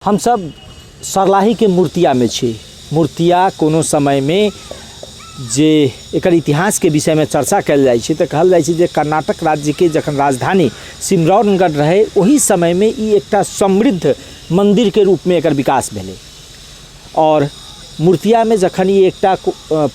हम सब सरलाही के मूर्तिया में छी। मूर्तिया कोनो समय में जे एकर इतिहास के विषय में चर्चा कल जाय छै, तो कहल जाय छै जे कर्नाटक राज्य के जखन राजधानी सिमरौनगढ़ रहे, ओही समय में ई एकटा समृद्ध मंदिर के रूप में एकर विकास भेलै। और मूर्तिया में जखन ई एकटा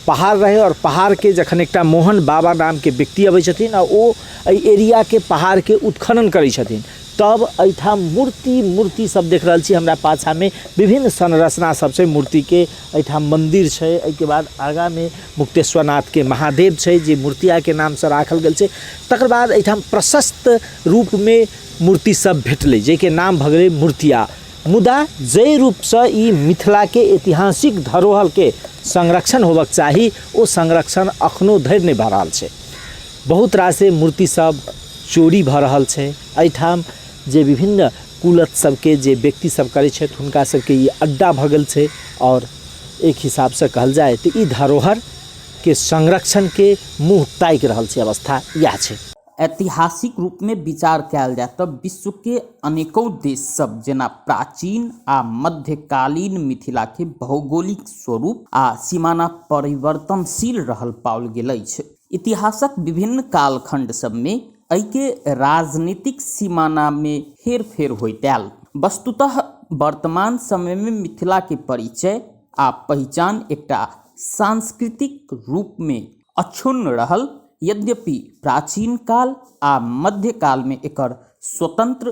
पहाड़ रहे और पहाड़ के जखन एकटा मोहन बाबा नाम के व्यक्ति अबै छथिन और ओ एरिया के पहाड़ के उत्खनन करै छथिन, तब एठाम मूर्ति सब देख रहल छी हमरा पाछा में विभिन्न संरचना सब छै। मूर्ति के एठाम मंदिर छै, एके बाद आगा में मुक्तेश्वरनाथ के महादेव छै जे मूर्तिया के नाम से राखल गेल छै। तकर बाद एठाम प्रशस्त रूप में मूर्ति सब भेटलै जेके नाम भ गेलै मूर्तिया। मुदा जै रूप से ई मिथिला के ऐतिहासिक धरोहर के संरक्षण होबक चाही, ओ संरक्षण अखनो धरि नहीं भ रहल छै। बहुत रास मूर्ति सब चोरी भ रहल छै। एठाम जे विभिन्न कुलत सबके जे व्यक्ति सब करै छथि, हुनका सबके ई अड्डा भ गेल छै। और एक हिसाब से कहल जाए तो ई धरोहर के संरक्षण के मुँह ताकि रहल छै अवस्था यह छै। ऐतिहासिक रूप में विचार कयल जाए तो विश्व के अनेकों देश सब जेना प्राचीन आ मध्यकालीन मिथिला के भौगोलिक स्वरूप आ सीमाना परिवर्तनशील रहल पाओल गेल अछि। इतिहासक विभिन्न कालखंड सब में एके राजनीतिक सीमाना में हेरफेर होइत आयल। वस्तुतः वर्तमान समय में मिथिला के परिचय आ पहचान एकटा सांस्कृतिक रूप में अक्षुण्ण रहल, यद्यपि प्राचीन काल आ मध्यकाल में एकर स्वतंत्र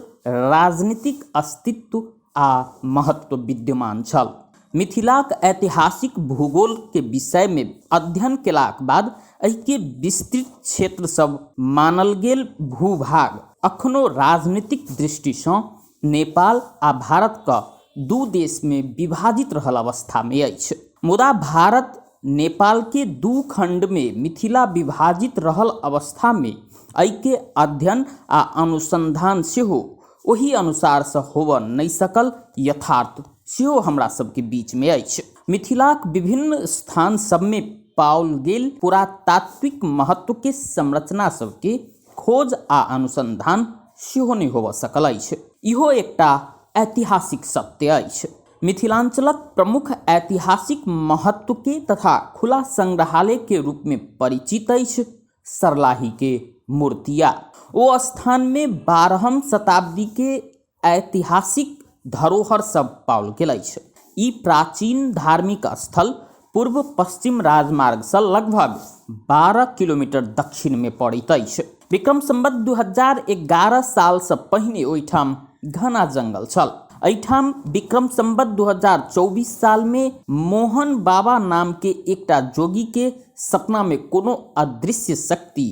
राजनीतिक अस्तित्व आ महत्व विद्यमान छल। मिथिलाक ऐतिहासिक भूगोल के विषय में अध्ययन केलाक बाद एहिके विस्तृत क्षेत्र सब मानल गेल भूभाग अखनो राजनीतिक दृष्टि से नेपाल आ भारत का दू देश में विभाजित रहल अवस्था में अछि। मुदा भारत नेपाल के दू खंड में मिथिला विभाजित रहल अवस्था में एहिके अध्ययन आ अनुसंधान सेहो ओही अनुसार से होबऽ नहीं सकल यथार्थ सेहो हमरा सबके बीच में अछि। मिथिलाक विभिन्न स्थान सब में पाओल गेल पुरातात्विक महत्व के संरचना सब के खोज आ अनुसंधान सेहो नहीं होबऽ सकल अछि। इहो एकटा ऐतिहासिक सत्य अछि। मिथिलांचलक प्रमुख ऐतिहासिक महत्व के तथा खुला संग्रहालय के रूप में परिचित अछि सरलाही के मूर्तिया। ओ स्थान में 12वीं शताब्दी के ऐतिहासिक धरोहर सब पाओल गेल अछि। ई प्राचीन धार्मिक स्थल पूर्व पश्चिम राजमार्ग से लगभग 12 किलोमीटर दक्षिण में पड़ैत अछि। विक्रम संवत 2011 साल से पहिने ओहिठाम घना जंगल छल। एहिठाम विक्रम संवत 2024 साल में मोहन बाबा नाम के एकटा जोगी के सपना में कोनो अदृश्य शक्ति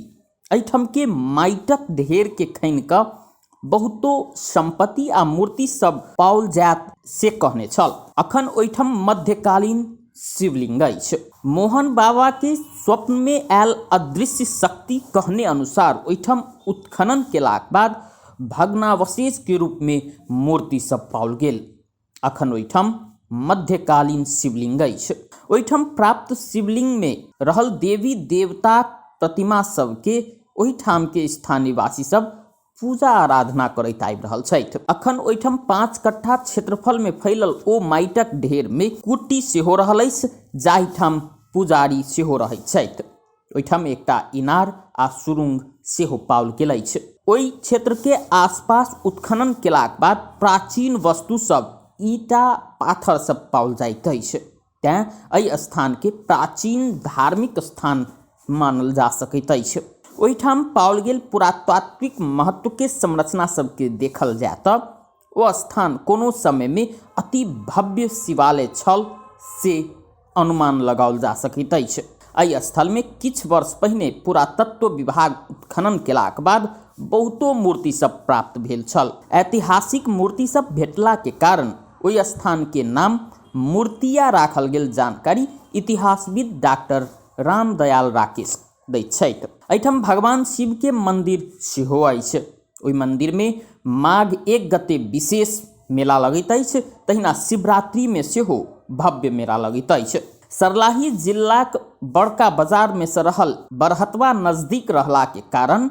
एहिठाम के माइटक ढेर के खनि का बहुतो संपत्ति आ मूर्ति सब पाओल जात से कहने छल। अखन ओहिठाम मध्यकालीन शिवलिंग अछि। मोहन बाबा के स्वप्न में आयल अदृश्य शक्ति कहने अनुसार ओहिठाम उत्खनन केलाक बाद भग्नावशेष के रूप में मूर्ति सब पाओल गेल। अखन ओहिठाम मध्यकालीन शिवलिंग अछि। ओहिठाम प्राप्त शिवलिंग में रहल देवी देवता प्रतिमा सब के ओहिठाम के स्थानीय वासी सब पूजा आराधना करैत आबि रहल छथि। अखन ओहिठाम 5 कट्ठा क्षेत्रफल में फैलल ओ माइटक ढेर में कुटी सेहो रहल अछि, जाहिठाम पुजारी सेहो रहैत छथि। ओहिठाम एकटा इनार आ सुरुंग सेहो पाओल गेल अछि। ओहि क्षेत्र के आसपास उत्खनन केलाक बाद प्राचीन वस्तु सब ईटा पाथर सब पाओल जाइत अछि। तें एहि स्थान के प्राचीन धार्मिक स्थान मानल जा सकैत अछि। ओहिठाम पाओल गेल पुरातात्विक महत्व के संरचना सबके देखल जाए तब ओ स्थान कोनो समय में अति भव्य शिवालय छल से अनुमान लगाओल जा सकैत अछि। एहि स्थल में किछु वर्ष पहिने पुरातत्व विभाग उत्खनन केलाक बाद बहुतो मूर्ति सब प्राप्त भेल छल। ऐतिहासिक मूर्ति सब भेटला के कारण ओहि स्थान के नाम मूर्तिया राखल गेल जानकारी इतिहासविद डॉक्टर रामदयाल राकेश दैत छथि। एहिठाम भगवान शिव के मंदिर सेहो अछि। ओहि मंदिर में माघ 1 गते विशेष मेला लगैत अछि, तहिना शिवरात्रि में सेहो भव्य मेला लगैत अछि। सरलाही जिलाक बड़का बाजार में से रहल बरहतवा नजदीक रहला के कारण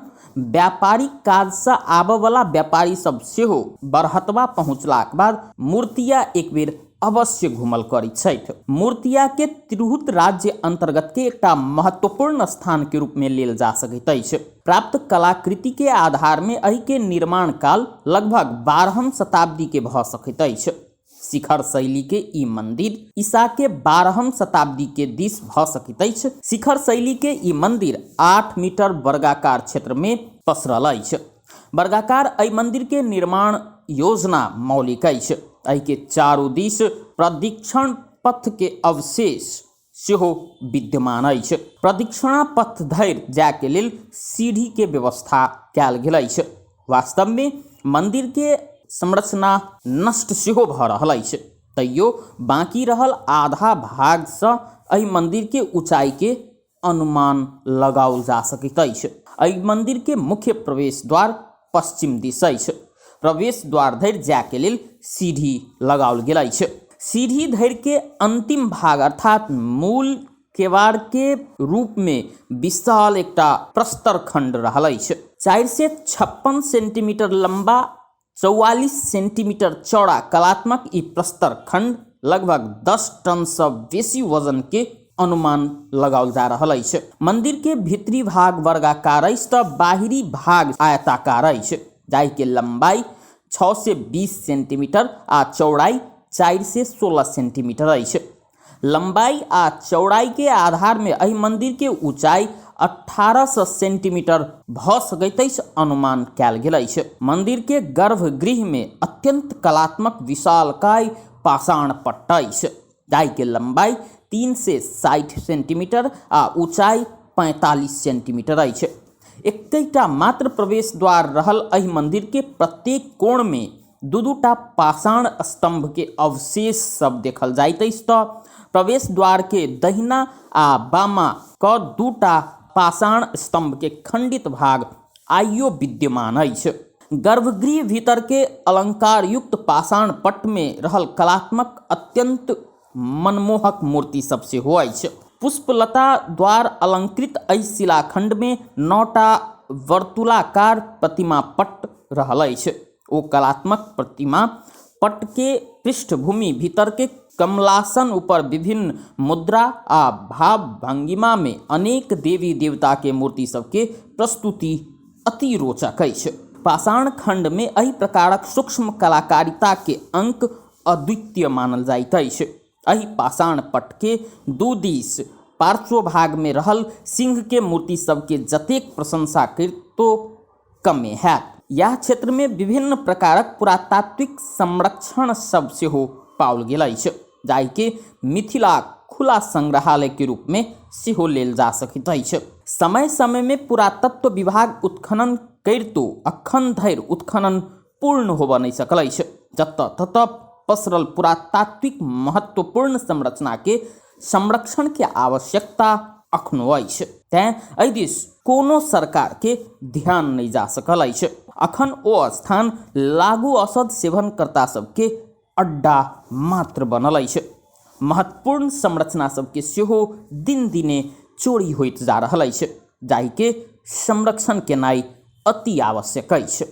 व्यापारिक काज से आबय वाला व्यापारी सब सेहो बरहतवा पहुँचलाक बाद मूर्तिया एक बेर अवश्य घुमल करी छथि। मूर्तिया के तिरहुत राज्य अंतर्गत के एकटा महत्वपूर्ण स्थान के रूप में लेल जा सकैत अछि। प्राप्त कलाकृति के आधार में एहि के निर्माण काल लगभग 12वीं शताब्दी के भ सकैत अछि। शिखर शैली के ई मंदिर ईसा के 12वीं शताब्दी के दिस भ सकैत अछि। शिखर शैली के ई मंदिर 8 मीटर वर्गाकार क्षेत्र में पसरल अछि। वर्गाकार एहि मंदिर के निर्माण योजना मौलिक अछि। एहि के चारू दिस प्रदक्षिण पथ के अवशेष सेहो विद्यमान अछि। प्रदक्षिणा पथ धरि जाय के लेल सीढ़ी के व्यवस्था कयल गेल अछि। वास्तव में मंदिर के संरचना नष्ट सेहो भ रहल अछि, तैयो बाकी रहल आधा भाग से एहि मंदिर के ऊंचाई के अनुमान लगाओल जा सकैत अछि। एहि मंदिर के मुख्य प्रवेश द्वार पश्चिम दिस अछि। प्रवेश द्वार धरि जाय के लेल सीढ़ी लगाओल गेल अछि। सीढ़ी धरि के अंतिम भाग अर्थात मूल केवाड़ के रूप में विशाल एकटा प्रस्तर खंड रहल अछि। 456 सेंटीमीटर लंबा 44 सेंटीमीटर चौड़ा कलात्मक ई प्रस्तर खंड लगभग 10 टन से बेसी वजन के अनुमान लगाओल जा रहल अछि। मंदिर के भीतरी भाग वर्गाकार अछि तऽ बाहरी भाग आयताकार अछि, जाहि के लंबाई 6 से 20 सेंटीमीटर आ चौड़ाई 4 से 16 सेंटीमीटर अछि। लंबाई आ चौड़ाई के आधार में एहि मंदिर के ऊंचाई 1800 सेंटीमीटर भ सकैत अछि अनुमान कयल गेल अछि। मंदिर के गर्भगृह में अत्यंत कलात्मक विशालकाय पाषाण पट्ट अछि, जाहि के लंबाई 3 से 60 सेंटीमीटर आ ऊंचाई 45 सेंटीमीटर अछि। एकटा मात्र प्रवेश द्वार रहल एहि मंदिर के प्रत्येक कोण में दू-दूटा पाषाण स्तंभ के अवशेष सब देखल जाइत अछि तऽ प्रवेश द्वार के दहिना आ बामा क 2टा पाषाण स्तंभ के खंडित भाग आइयो विद्यमान अछि। गर्भगृह भीतर के अलंकार युक्त पाषाण पट्ट में रहल कलात्मक अत्यंत मनमोहक मूर्ति सब सेहो अछि। पुष्पलता द्वार अलंकृत एहि शिलाखंड में 9टा वर्तुलाकार प्रतिमा पट्ट रहल अछि। ओ कलात्मक प्रतिमा पट्ट के पृष्ठभूमि भीतर के कमलासन ऊपर विभिन्न मुद्रा आ भाव भंगिमा में अनेक देवी देवता के मूर्ति सबके प्रस्तुति अति रोचक अछि। पाषाण खंड में एहि प्रकारक सूक्ष्म कलाकारिता के अंक अद्वितीय मानल जाइत अछि। एहि पाषाण पट्ट के दू दिस पार्श्व भाग में रहल सिंह के मूर्ति सबके जतेक प्रशंसा करितो कमे हैत। यह क्षेत्र में विभिन्न प्रकारक पुरातात्विक संरक्षण सब सेहो पाओल गेल अछि, जाहि के मिथिला खुला संग्रहालय के रूप में सेहो लेल जा सकैत अछि। समय समय में पुरातत्व विभाग उत्खनन करितो अखन धरि उत्खनन पूर्ण होबऽ नहि सकल अछि। जतऽ ततऽ पसरल पुरातात्विक महत्वपूर्ण संरचना के संरक्षण के आवश्यकता अखनो अछि, तें एहि दिस कोनो सरकार के ध्यान नहीं जा सकल अछि। अखन ओ स्थान लागू औषध सेवनकर्ता सबके अड्डा मात्र बनल अछि। महत्वपूर्ण संरचना सबके सेहो दिन दिने चोरी होइत जा रहल अछि, जाहि के संरक्षण केनाइ अति आवश्यक अछि।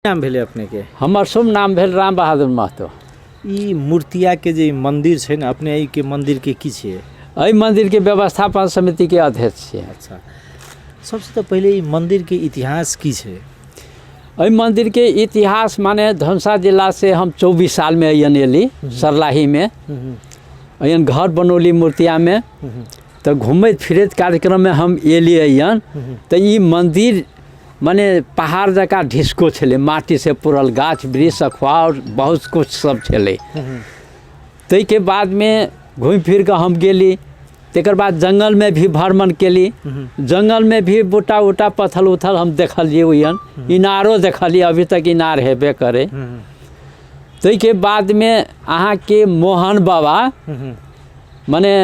नाम भेले अपने के? हमर शुभ नाम भेल राम बहादुर महतो। ई मूर्तिया के जे मंदिर छै ने, अपने ई के मंदिर के की छियै? एहि मंदिर के व्यवस्थापन समिति के अध्यक्ष छियै। अच्छा, सबसे तो पहले ई मंदिर के इतिहास की छै? एहि मंदिर के इतिहास माने धनुषा जिला से हम 24 साल में अयन एली, सरलाही में अयन घर बनौली मूर्तिया में। तो घूमत फिरत कार्यक्रम में हम एली अयन, तो ई मंदिर माने पहाड़ जका ढिस्को छले, माटी से पुरल, गाछ वृक्ष अखबार बहुत कुछ सब छले। तै के बाद में घूम फिर के हम गेली। तकर बाद जंगल में भी भ्रमण केली। जंगल में भी बूटा उटा पत्थल उथल हम देखलिए ओहन, इनारो देखलिए, अभी तक इनार हेबे करे। तै के बाद में अहाँ के मोहन बाबा माने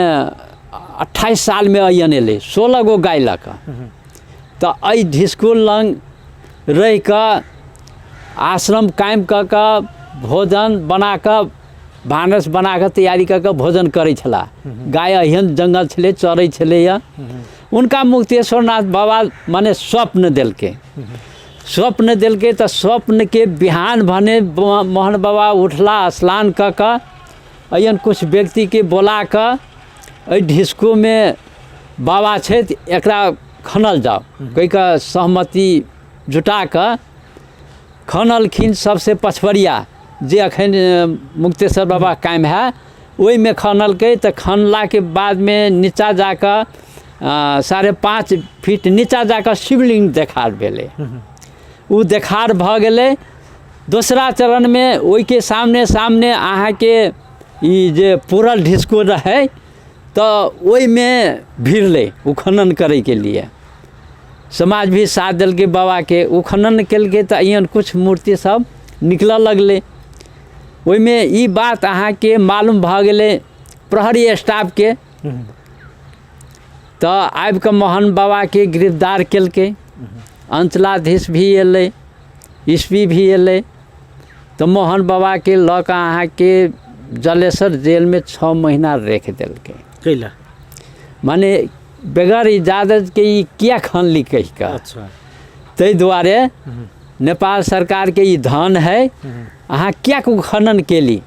28 साल में अयन एले, 16 गो गाय लक। तो अई ढिस्कुल लंग रह कर आश्रम कायम क के भोजन बना कर, भानस बना कर तैयारी कर के भोजन करे छला। गाय एहन जंगल छले, चरै छले। उनका मुक्तेश्वर नाथ बाबा माने स्वप्न दिलके। स्वप्न दिलके तो स्वप्न के बिहान भने मोहन बाबा उठला, स्नान क के अयन कुछ व्यक्ति के बोला कर अई ढिस्को में बाबा छै, एकरा खनल जाओ कह के सहमति जुटा कर खनलखिन। सबसे पछवरिया जे अखन मुक्तेश्वर बाबा कायम है, ओहि में खनलकै। तो खनला के बाद में नीचा जाकर 5.5 फीट नीचा जाकर शिवलिंग देखार भेले। उ देखार भ गेले। दूसरा चरण में ओहि के सामने सामने अहाँ के ई जे पुरल ढिस्को रहे, तो ओहि में भिड़ले उखनन करे के लिए। समाज भी साथ दिल के बाबा के उखनन केलके। तो अयन कुछ मूर्ति सब निकल लगले। ओहि में ई बात अहाँ के मालूम भ गेले प्रहरी स्टाफ के। तो आबि के मोहन बाबा के गिरफ्तार केलके। अंचलाधीश भी एले, ईस्वी भी एले। तो मोहन बाबा के ल के अहाँ के जलेसर जेल में 6 महीना रख दिलके। कैला माने बगैर इजाजत के ई क्या खनली कह का। अच्छा, तै दुआरे नेपाल सरकार के ई धन है, अहाँ क्या को खनन केली।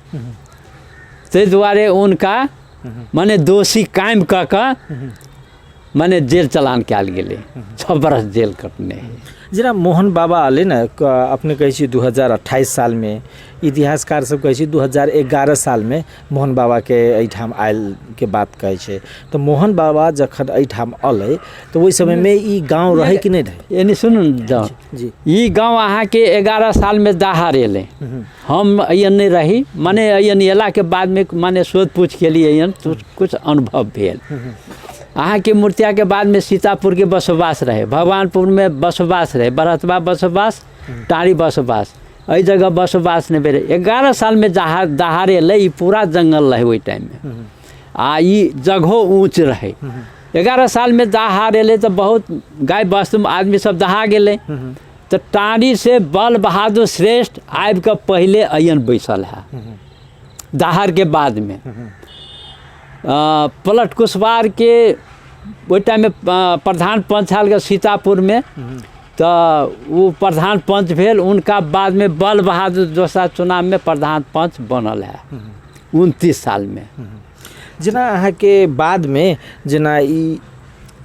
तै दुआरे उनका माने दोषी कायम क के माने जेल चलान कैल गेले। 6 बरस जेल कटने। जरा मोहन बाबा आले ना, अपने कहै छी 2028 साल में, इतिहासकार सब कहै छी 2011 साल में मोहन बाबा के एठाम आयल के बात कहै छै। तो मोहन बाबा जखन एठाम अलै तो ओहि समय में ई गांव रहे कि नहीं रहे? यानी सुनू जाओ जी, ई गांव अहाँ के 11 साल में दहार एले। हम अयन नहीं रही, माने अयन एला के बाद में माने शोध पूछ के लिए अयन कुछ अनुभव भेल। अहाँ के मूर्तिया के बाद में सीतापुर के बसोबास रहे, भगवानपुर में बसोबास रहे, बरहतवा बसोबास, टारी बसोबास, अई जगह बसोबास नहीं भेले। 11 साल में दहार एले। ई पूरा जंगल रहे ओहि टाइम में, आ ई जगहो ऊँच रहे। 11 साल में दहार एले तो बहुत गाय वस्तु आदमी सब दहा गेले। तो टारी से बल बहादुर श्रेष्ठ आबि के पहले अयन बैसल है दहार के बाद में। पलट कुशवार के ओहि टाइम में प्रधान पंच हाल के सीतापुर में। तो वो प्रधान पंच भेल। उनका बाद में बल बहादुर दोसरा चुनाव में प्रधान पंच बनल है 29 साल में। जेना अहाँ के बाद में जेना ई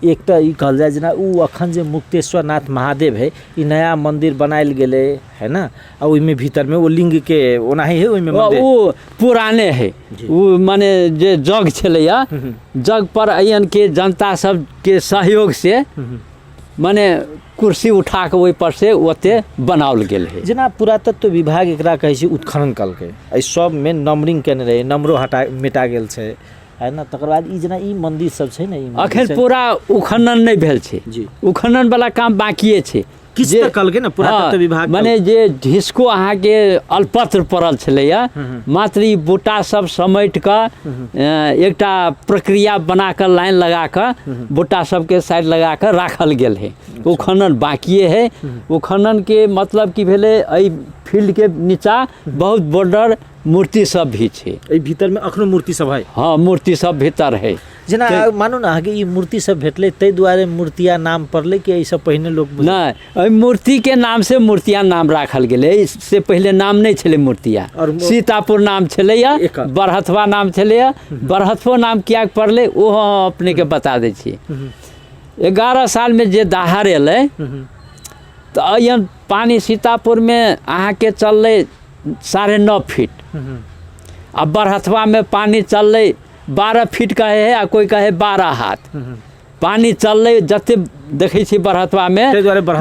एकटा ई कहल जाए, जेना उ अखन जे मुक्तेश्वर नाथ महादेव है, ई नया मंदिर बनायल गेले है ना, आ ओहि में भीतर में वो लिंग के ओनाही है ओहि में मंदिर। वो पुराने है, वो माने जे जग छले या जग पर अयन के जनता सब के सहयोग से माने कुर्सी उठा के ओहि पर से ओते बनाओल गेल है। जेना पुरातत्व विभाग एकरा कहै छै उत्खनन कलकै, एहि सब में नंबरिंग केने रहे, नंबरो मिटा गेल छै है ना। तकर बाद ई जेना ई मंदिर सब छै ने, अखन पूरा उखनन नहीं भेल छै जी, उखनन वाला काम बाकिए छै। किस तक कलकै ना पुरातत्व विभाग माने जे ढिस्को अहाँ के अल्पत्र पड़ल छले या, मात्र ई बूटा सब समेट के एकटा प्रक्रिया बना कर लाइन लगा कर बूटा सब के साइड लगा कर राखल गेल है। उखनन बाकिए है। उखनन के मतलब की भेले एहि फील्ड के नीचा बहुत बॉर्डर मूर्ति सब भी छै। भीतर में अखनो मूर्ति सब है? हाँ, मूर्ति सब भीतर है। जेना मानू ना अहाँके ई मूर्ति सब भेटलै ताहि दुआरे मूर्तिया नाम पड़लै कि एहि सब पहिने लोग नहीं मूर्ति के नाम से मूर्तिया नाम राखल गेलै, इससे पहले नाम नहीं छलै मूर्तिया। सीतापुर नाम छलैया, बरहथवा नाम छलैया। बरहथवो नाम किया पड़लै वो हम अपने के बता दै छी। 11 साल में जे दहाड़ एलै तो अयन पानी सीतापुर में अहाँके चललै 9.5 फीट, आ बरहथवा में पानी चललै 12 फीट कहे है, आ कोई कहे 12 हाथ पानी चललै। जते देखै छी बरहथवा में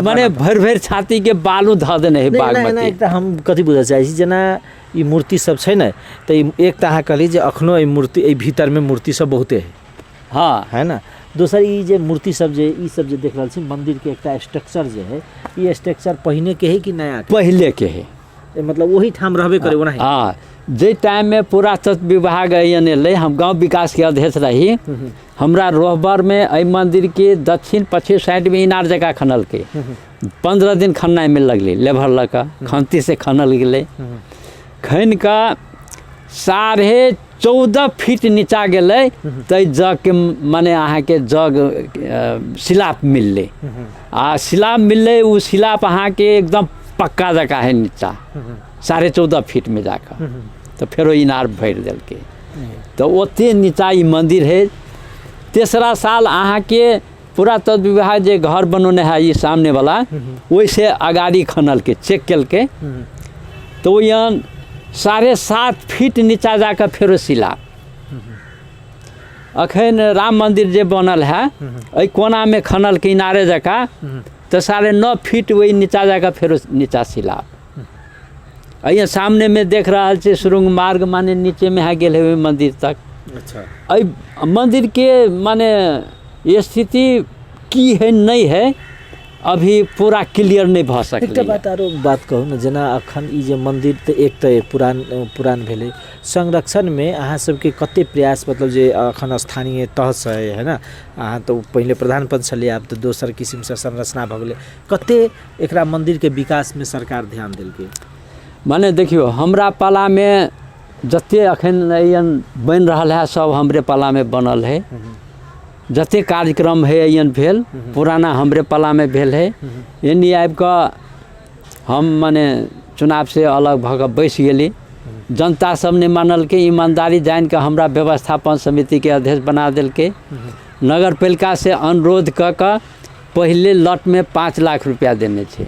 माने भरि छाती के बालू धऽ देने है बागमती। एकटा हम कथी बुझऽ चाहै छी, जेना ई मूर्ति सब छै ने, तऽ एक तऽ अहाँ कहली जे अखनो ई मूर्ति एहि भीतर में मूर्ति सब बहुते है, हाँ है ना। दोसर ई जे मूर्ति सब जे ई सब जे देख रहल छी मंदिर के एकटा स्ट्रक्चर जे है, ई स्ट्रक्चर पहिने के है कि नया के? पहले के है, मतलब वही ठाम रहबे करे ओना। हाँ, जे टाइम में पुरातत्व विभाग एलै, हम गांव विकास के अध्यक्ष रही। हमरा रोहबर में एहि मंदिर के दक्षिण पश्चिम साइड में इनार जगह खनल के 15 दिन खननाइ में लगलै, लेबर लऽ कऽ खंती से खनल गेलै। खन कऽ 14.5 फीट नीचा गेलै तऽ जग के माने अहाँके जग सिलाप मिललै, आ सिलाप मिललै, उ सिलाप अहाँके एकदम पक्का जगह है नीचा 14.5 फीट में जाकर, तो फेरो इनार भरि देलकै। तो ओते नीचा ई मंदिर है। तेसरा साल अहाँके पुरातत्व विभाग जे घर बनौने है ये सामने वाला, वैसे अगाड़ी खनल के चेक केलकै, तो यहाँ 7.5 फीट नीचा जाकर फेरो सिलाप। अखन राम मंदिर जे बनल है एहि कोना में खनल के इनारे जगह, तो 9.5 फीट वही नीचा जाकर फेरो नीचा सिलाप। अइया सामने में देख रहा है सुरंग मार्ग माने नीचे में है गेल है मंदिर तक। अच्छा, अइ मंदिर के माने स्थिति की है नहीं है अभी पूरा क्लियर नहीं भ सकलै। एकटा बात आरो बात कहू न, जेना अखन ई जे मंदिर तऽ एक तऽ पुरान भेलै, संरक्षण में अहाँ सबके कते प्रयास, मतलब जे अखन स्थानीय तह से है ना, अहाँ तो पहले प्रधान पद छलियै, आब तऽ दोसर किस्म से संरचना भऽ गेलै, कते एकरा मंदिर के विकास में सरकार ध्यान देलकै? माने देखियो हमरा पाला में जते अखन बन रहल है सब हमरे पाला में बनल है। जते कार्यक्रम है अयन भेल पुराना हमरे पाला में भेल है। एनी आबि कऽ हम माने चुनाव से अलग भऽ कऽ बैस गेली। जनता सब ने मानल के, ईमानदारी जान के हमरा व्यवस्थापन समिति के अध्यक्ष बना देलकै। नगर पालिका से अनुरोध कऽ कऽ पहले लट में 5 लाख रुपया देने छे,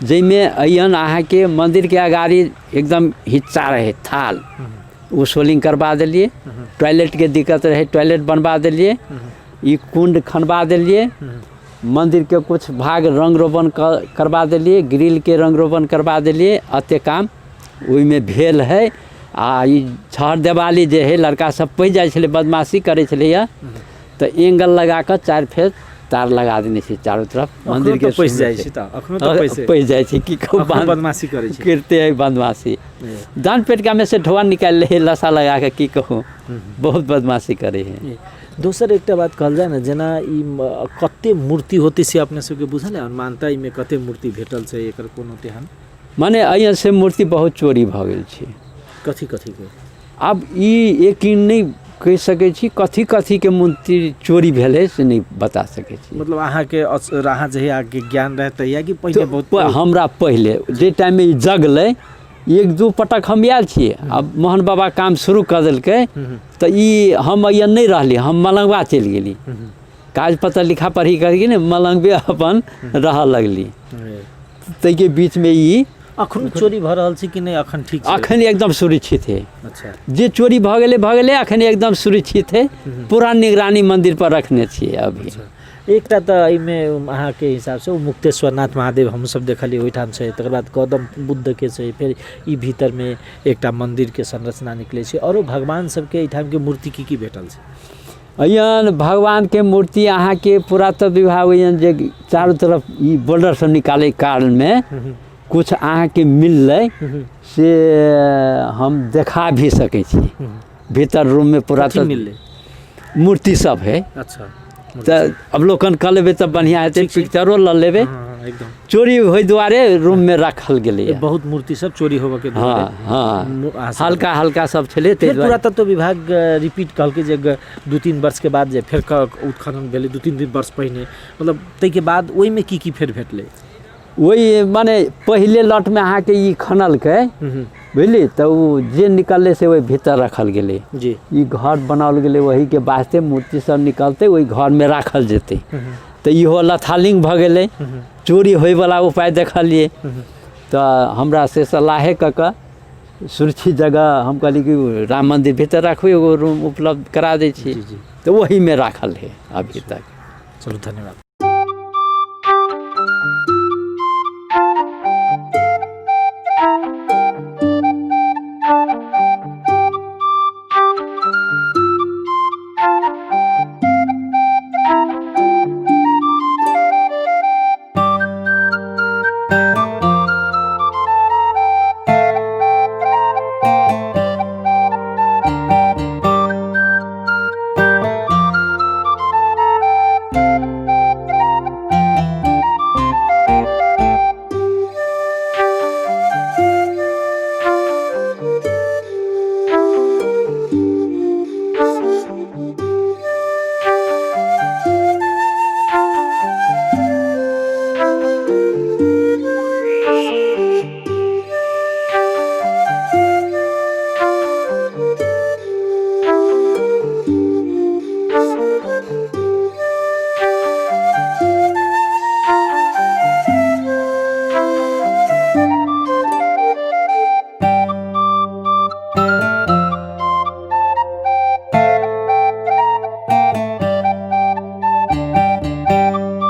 जैमे अयन अहाँके मंदिर के अगाड़ी एकदम हिस्सा रहे थाल, वो सोलिंग करवा दिलिए। टॉयलेट के दिक्कत रहे, टॉयलेट बनवा दिलिए। ई कुंड खनवा दिलिए। मंदिर के कुछ भाग रंग रोगन करवा दिलिए, ग्रिल के रंग रोगन करवा दिलिए। अते काम ओहिमे भेल है। आ ई छहर दिवाली जे है लड़का सब पैस जाइ छलै, बदमाशी करै छलैया, तो एंगल लगा कर 4 फेर तार लगा देने छै चारों तरफ। मंदिर के पैस जाइ छै, तऽ अखनो तऽ पैस जाइ छै कि बदमाशी करै छै, करते है बदमाशी। दान पेटका में से ढोआ निकाल ले लसा लगा के, की कहूँ बहुत बदमाशी करे है। दोसर एकटा बात कहल जाए न, जेना ई कते मूर्ति होते से अपने सबके बुझल है, मानता में कते मूर्ति भेटल छै, एकर कोनो तेहन? माने अइया से मूर्ति बहुत चोरी भऽ गेल छै। कथी कथी के? अब ई यकीन नहीं कह सकै छी कथी कथी के मूर्ति चोरी भेल है से नहीं बता सकै छी। मतलब अहाँ के अहाँ जहिया आगे ज्ञान रहते या कि पहले बहुत हमरा पहले जे टाइम में जगलै 1-2 पटक हम आयल छियै। अब मोहन बाबा काम शुरू कर देलकै, तो ई हम अइया नहीं रहली, हम मलंगवा चलि गेली। कागज पत्तर लिखा पढ़ी करके ने मलंगवे अपन रह लगली। तै के बीच में ई अखन चोरी भऽ रहल छै कि नहीं? अखन ठीक छै, अखन एकदम सुरक्षित है। अच्छा, जे चोरी भऽ गेलै अखन एकदम सुरक्षित है। पूरा निगरानी मंदिर पर रखने छियै अभी। एकटा तऽ एहिमे अहाँके हिसाब से मुक्तेश्वरनाथ महादेव हम सब देखलियै ओहिठाम छै, तकर बाद गौतम बुद्ध के छै, फिर ई भीतर में एकटा मंदिर के संरचना निकले छै, और भगवान सबके एहिठाम के मूर्ति की भेटल छै? अयन भगवान के मूर्ति अहाँ के पुरातत्व विभाग जे चारों तरफ ई बॉर्डर सब निकाले कारण में कुछ अहाँ के मिललै से हम देखा भी सकै छी। भीतर रूम में पुरातत्व मिललै मूर्ति सब है। अच्छा, तऽ अवलोकन कऽ लेबै तऽ बढ़िआँ हेतै, पिक्चरो लऽ लेबै। एकदम चोरी होय दुआरे रूममे राखल गेलैए। बहुत मूर्ति सब चोरी होबऽ के हाँ हाँ, हल्का हल्का सब छलै। फिर पुरातत्व विभाग रिपीट कहलकै जे 2-3 वर्ष के बाद जे फेर उत्खनन भेलै 2-3 वर्ष पहिने, मतलब ताहिके बाद ओहिमे की फेर भेटलै? वही माने पहिले लटमे अहाँके ई खनलकै, बुझली, तऽ ओ जे निकललै से वही भीतर रखल गेलै जी। ई घर बनाओल गेलै वहीके वास्ते मूर्ति सब निकलतै ओहि घरमे राखल जेतै। तऽ इहो लथालिंग भऽ गेलै, चोरी होयवला उपाय देखलिए। तऽ हमरा से सलाहे कऽ कऽ सुरक्षित जगह हम कहली कि राम मंदिर भीतर राखू, एगो रूम उपलब्ध करा दै छी। तऽ वहीमे राखल है अभी तक। चलो धन्यवाद।